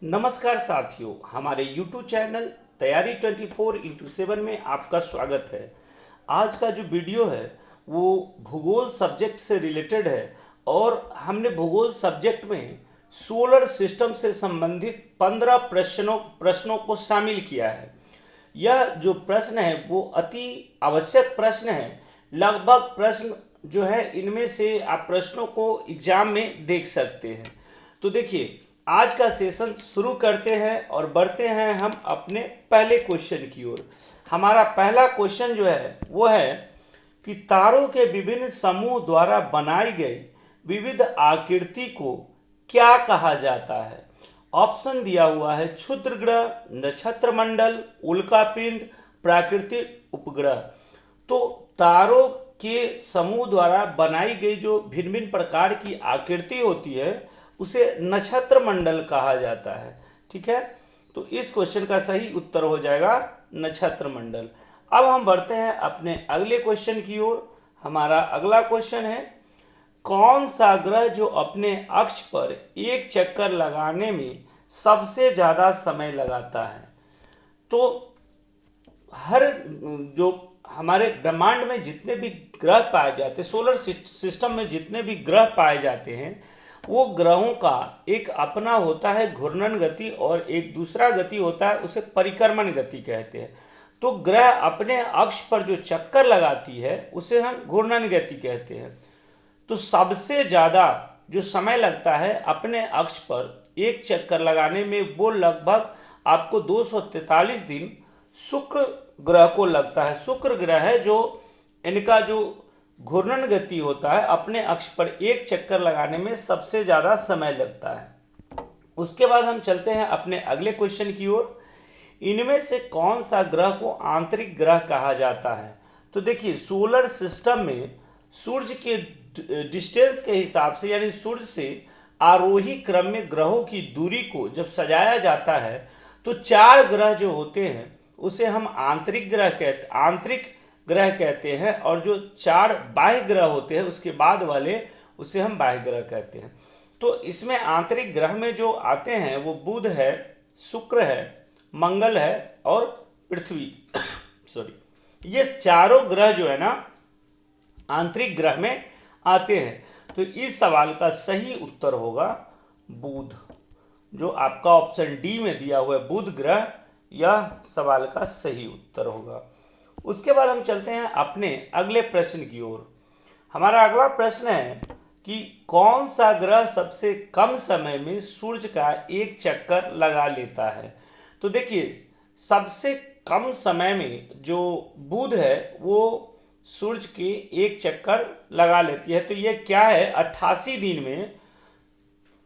नमस्कार साथियों, हमारे YouTube चैनल तैयारी 24x7 में आपका स्वागत है। आज का जो वीडियो है वो भूगोल सब्जेक्ट से रिलेटेड है और हमने भूगोल सब्जेक्ट में सोलर सिस्टम से संबंधित 15 प्रश्नों को शामिल किया है। यह जो प्रश्न है वो अति आवश्यक प्रश्न है। लगभग प्रश्न जो है इनमें से आप प्रश्नों को एग्जाम में देख सकते हैं। तो देखिए, आज का सेशन शुरू करते हैं और बढ़ते हैं हम अपने पहले क्वेश्चन की ओर। हमारा पहला क्वेश्चन जो है वो है कि तारों के विभिन्न समूह द्वारा बनाई गई विविध आकृति को क्या कहा जाता है। ऑप्शन दिया हुआ है क्षुद्र ग्रह, नक्षत्र मंडल, उल्कापिंड, प्राकृतिक उपग्रह। तो तारों के समूह द्वारा बनाई गई जो भिन्न भिन्न प्रकार की आकृति होती है उसे नक्षत्र मंडल कहा जाता है। ठीक है, तो इस क्वेश्चन का सही उत्तर हो जाएगा नक्षत्र मंडल। अब हम बढ़ते हैं अपने अगले क्वेश्चन की ओर। हमारा अगला क्वेश्चन है, कौन सा ग्रह जो अपने अक्ष पर एक चक्कर लगाने में सबसे ज़्यादा समय लगाता है। तो हर जो हमारे ब्रह्मांड में जितने भी ग्रह पाए जाते हैं, सोलर सिस्टम में जितने भी ग्रह पाए जाते हैं, वो ग्रहों का एक अपना होता है घूर्णन गति और एक दूसरा गति होता है, उसे परिक्रमण गति कहते हैं। तो ग्रह अपने अक्ष पर जो चक्कर लगाती है उसे हम घूर्णन गति कहते हैं। तो सबसे ज़्यादा जो समय लगता है अपने अक्ष पर एक चक्कर लगाने में वो लगभग आपको 243 दिन शुक्र ग्रह को लगता है। शुक्र ग्रह है जो इनका जो घूर्णन गति होता है अपने अक्ष पर एक चक्कर लगाने में सबसे ज़्यादा समय लगता है। उसके बाद हम चलते हैं अपने अगले क्वेश्चन की ओर। इनमें से कौन सा ग्रह को आंतरिक ग्रह कहा जाता है। तो देखिए, सोलर सिस्टम में सूर्य के डिस्टेंस के हिसाब से, यानी सूर्य से आरोही क्रम में ग्रहों की दूरी को जब सजाया जाता है तो 4 ग्रह जो होते हैं उसे हम आंतरिक ग्रह कहते हैं और जो 4 बाह्य ग्रह होते हैं उसके बाद वाले उसे हम बाह्य ग्रह कहते हैं। तो इसमें आंतरिक ग्रह में जो आते हैं वो बुध है, शुक्र है, मंगल है और पृथ्वी ये चारों ग्रह जो है ना आंतरिक ग्रह में आते हैं। तो इस सवाल का सही उत्तर होगा बुध, जो आपका ऑप्शन डी में दिया हुआ है बुध ग्रह, यह सवाल का सही उत्तर होगा। उसके बाद हम चलते हैं अपने अगले प्रश्न की ओर। हमारा अगला प्रश्न है कि कौन सा ग्रह सबसे कम समय में सूर्य का एक चक्कर लगा लेता है। तो देखिए, सबसे कम समय में जो बुध है वो सूर्य के एक चक्कर लगा लेती है। तो ये क्या है, 88 दिन में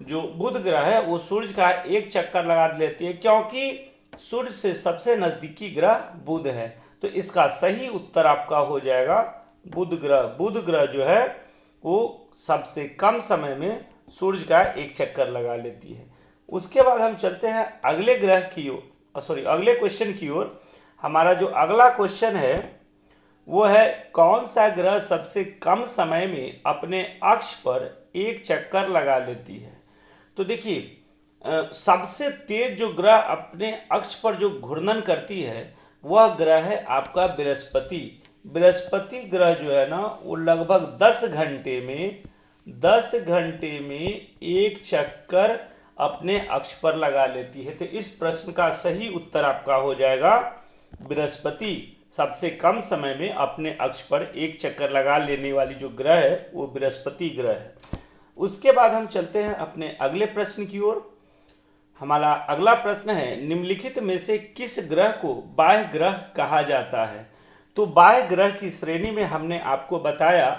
जो बुध ग्रह है वो सूर्य का एक चक्कर लगा लेती है, क्योंकि सूर्य से सबसे नजदीकी ग्रह बुध है। तो इसका सही उत्तर आपका हो जाएगा बुध ग्रह। बुध ग्रह जो है वो सबसे कम समय में सूर्य का एक चक्कर लगा लेती है। उसके बाद हम चलते हैं अगले अगले क्वेश्चन की ओर। हमारा जो अगला क्वेश्चन है वो है, कौन सा ग्रह सबसे कम समय में अपने अक्ष पर एक चक्कर लगा लेती है। तो देखिए, सबसे तेज जो ग्रह अपने अक्ष पर जो घूर्णन करती है वह ग्रह है आपका बृहस्पति। बृहस्पति ग्रह जो है ना वो लगभग 10 घंटे में एक चक्कर अपने अक्ष पर लगा लेती है। तो इस प्रश्न का सही उत्तर आपका हो जाएगा बृहस्पति। सबसे कम समय में अपने अक्ष पर एक चक्कर लगा लेने वाली जो ग्रह है वो बृहस्पति ग्रह है। उसके बाद हम चलते हैं अपने अगले प्रश्न की ओर। हमारा अगला प्रश्न है, निम्नलिखित में से किस ग्रह को बाह्य ग्रह कहा जाता है। तो बाह्य ग्रह की श्रेणी में हमने आपको बताया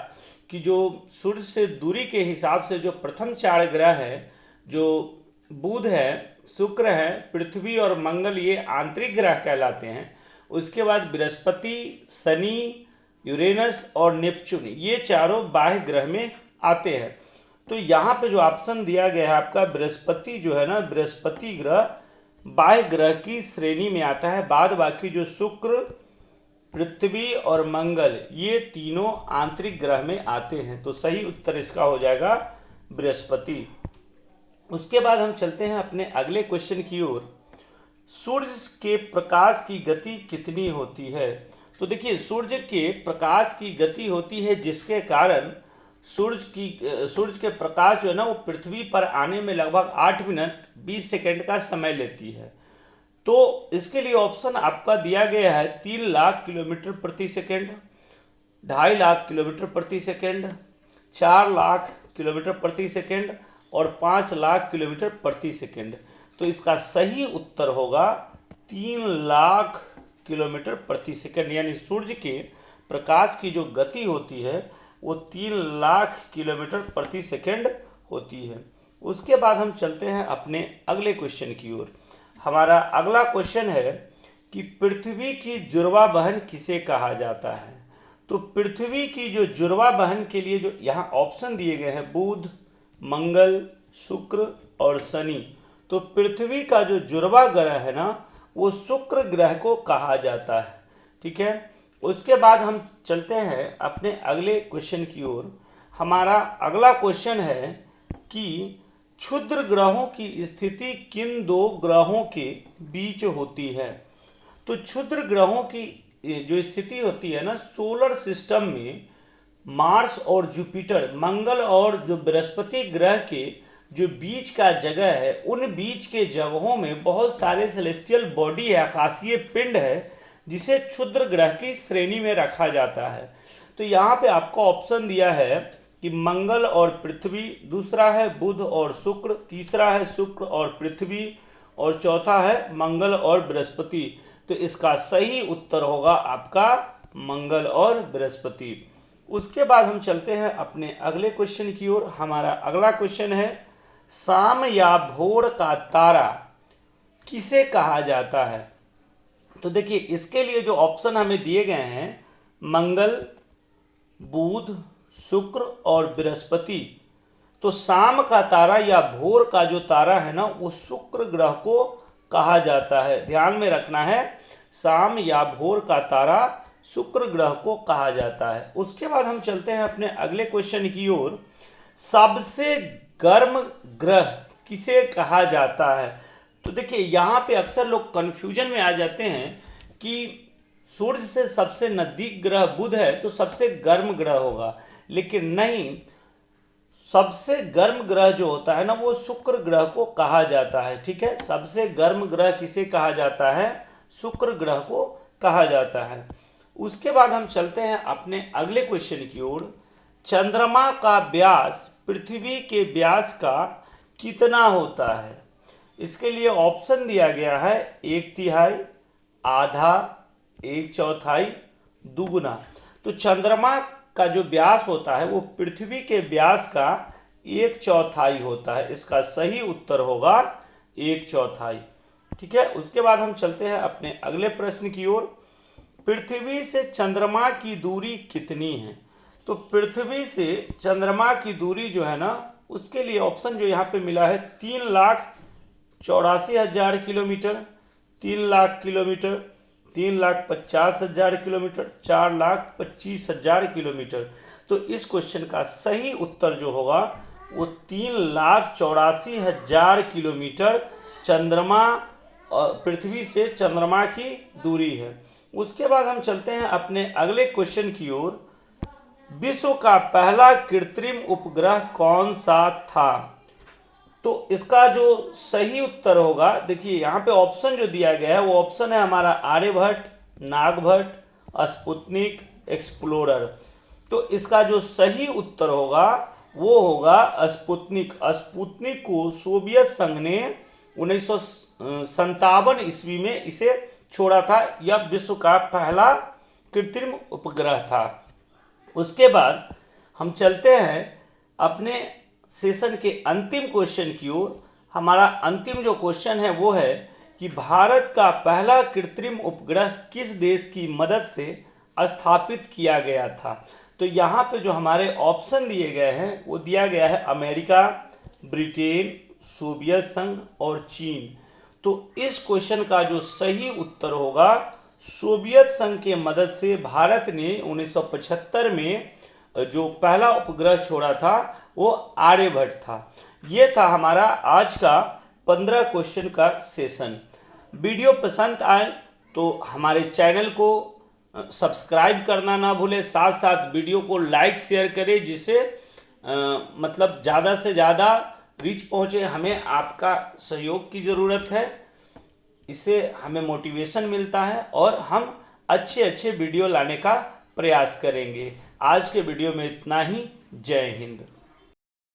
कि जो सूर्य से दूरी के हिसाब से जो प्रथम 4 ग्रह हैं, जो बुध है, शुक्र है, पृथ्वी और मंगल, ये आंतरिक ग्रह कहलाते हैं। उसके बाद बृहस्पति, शनि, यूरेनस और नेपच्यून, ये चारों बाह्य ग्रह में आते हैं। तो यहाँ पे जो ऑप्शन दिया गया है आपका बृहस्पति जो है ना, बृहस्पति ग्रह बाह्य ग्रह की श्रेणी में आता है। बाद बाकी जो शुक्र, पृथ्वी और मंगल, ये तीनों आंतरिक ग्रह में आते हैं। तो सही उत्तर इसका हो जाएगा बृहस्पति। उसके बाद हम चलते हैं अपने अगले क्वेश्चन की ओर। सूर्य के प्रकाश की गति कितनी होती है? तो देखिए, सूर्य के प्रकाश की गति होती है जिसके कारण सूर्य के प्रकाश जो है ना वो पृथ्वी पर आने में लगभग 8 मिनट 20 सेकंड का समय लेती है। तो इसके लिए ऑप्शन आपका दिया गया है 3 लाख किलोमीटर प्रति सेकंड, 2.5 लाख किलोमीटर प्रति सेकंड, 4 लाख किलोमीटर प्रति सेकंड और 5 लाख किलोमीटर प्रति सेकंड। तो इसका सही उत्तर होगा 3 लाख किलोमीटर प्रति सेकंड, यानी सूर्य के प्रकाश की जो गति होती है वो 3 लाख किलोमीटर प्रति सेकंड होती है। उसके बाद हम चलते हैं अपने अगले क्वेश्चन की ओर। हमारा अगला क्वेश्चन है कि पृथ्वी की जुड़वा बहन किसे कहा जाता है? तो पृथ्वी की जो जुड़वा बहन के लिए जो यहाँ ऑप्शन दिए गए हैं बुध, मंगल, शुक्र और शनि। तो पृथ्वी का जो जुड़वा ग्रह है ना वो शुक्र ग्रह को कहा जाता है। ठीक है, उसके बाद हम चलते हैं अपने अगले क्वेश्चन की ओर। हमारा अगला क्वेश्चन है कि क्षुद्र ग्रहों की स्थिति किन दो ग्रहों के बीच होती है? तो क्षुद्र ग्रहों की जो स्थिति होती है ना सोलर सिस्टम में मार्स और जुपिटर, मंगल और जो बृहस्पति ग्रह के जो बीच का जगह है, उन बीच के जगहों में बहुत सारे सेलेस्टियल बॉडी है, आकाशीय पिंड है, जिसे क्षुद्र ग्रह की श्रेणी में रखा जाता है। तो यहाँ पे आपको ऑप्शन दिया है कि मंगल और पृथ्वी, दूसरा है बुध और शुक्र, तीसरा है शुक्र और पृथ्वी और चौथा है मंगल और बृहस्पति। तो इसका सही उत्तर होगा आपका मंगल और बृहस्पति। उसके बाद हम चलते हैं अपने अगले क्वेश्चन की ओर। हमारा अगला क्वेश्चन है शाम या भोर का तारा किसे कहा जाता है? तो देखिए, इसके लिए जो ऑप्शन हमें दिए गए हैं मंगल, बुध, शुक्र और बृहस्पति। तो शाम का तारा या भोर का जो तारा है ना वो शुक्र ग्रह को कहा जाता है। ध्यान में रखना है, शाम या भोर का तारा शुक्र ग्रह को कहा जाता है। उसके बाद हम चलते हैं अपने अगले क्वेश्चन की ओर। सबसे गर्म ग्रह किसे कहा जाता है? तो देखिए, यहाँ पे अक्सर लोग कन्फ्यूजन में आ जाते हैं कि सूर्य से सबसे नज़दीक ग्रह बुध है तो सबसे गर्म ग्रह होगा, लेकिन नहीं, सबसे गर्म ग्रह जो होता है ना वो शुक्र ग्रह को कहा जाता है। ठीक है, सबसे गर्म ग्रह किसे कहा जाता है? शुक्र ग्रह को कहा जाता है। उसके बाद हम चलते हैं अपने अगले क्वेश्चन की ओर। चंद्रमा का व्यास पृथ्वी के व्यास का कितना होता है? इसके लिए ऑप्शन दिया गया है 1/3, आधा, 1/4, दुगुना। तो चंद्रमा का जो व्यास होता है वो पृथ्वी के व्यास का 1/4 होता है। इसका सही उत्तर होगा 1/4। ठीक है, उसके बाद हम चलते हैं अपने अगले प्रश्न की ओर। पृथ्वी से चंद्रमा की दूरी कितनी है? तो पृथ्वी से चंद्रमा की दूरी जो है ना उसके लिए ऑप्शन जो यहाँ पे मिला है 3,84,000 kilometre, 3 lakh kilometre, 3,50,000 kilometre, 4,25,000 kilometre. तो इस क्वेश्चन का सही उत्तर जो होगा वो 3,84,000 किलोमीटर चंद्रमा पृथ्वी से चंद्रमा की दूरी है। उसके बाद हम चलते हैं अपने अगले क्वेश्चन की ओर। विश्व का पहला कृत्रिम उपग्रह कौन सा था? तो इसका जो सही उत्तर होगा, देखिए यहाँ पे ऑप्शन जो दिया गया है वो ऑप्शन है हमारा आर्यभट्ट, नागभट्ट, स्पुतनिक, एक्सप्लोरर। तो इसका जो सही उत्तर होगा वो होगा स्पुतनिक। स्पुतनिक को सोवियत संघ ने 1957 ईस्वी में इसे छोड़ा था। यह विश्व का पहला कृत्रिम उपग्रह था। उसके बाद हम चलते हैं अपने सेशन के अंतिम क्वेश्चन की ओर। हमारा अंतिम जो क्वेश्चन है वो है कि भारत का पहला कृत्रिम उपग्रह किस देश की मदद से स्थापित किया गया था? तो यहाँ पे जो हमारे ऑप्शन दिए गए हैं वो दिया गया है अमेरिका, ब्रिटेन, सोवियत संघ और चीन। तो इस क्वेश्चन का जो सही उत्तर होगा सोवियत संघ के मदद से भारत ने 1975 में जो पहला उपग्रह छोड़ा था वो आर्यभट्ट था। ये था हमारा आज का 15 क्वेश्चन का सेशन। वीडियो पसंद आए तो हमारे चैनल को सब्सक्राइब करना ना भूलें, साथ साथ वीडियो को लाइक शेयर करें, जिससे मतलब ज़्यादा से ज़्यादा रीच पहुँचे। हमें आपका सहयोग की ज़रूरत है, इससे हमें मोटिवेशन मिलता है और हम अच्छे अच्छे वीडियो लाने का प्रयास करेंगे। आज के वीडियो में इतना ही। जय हिंद।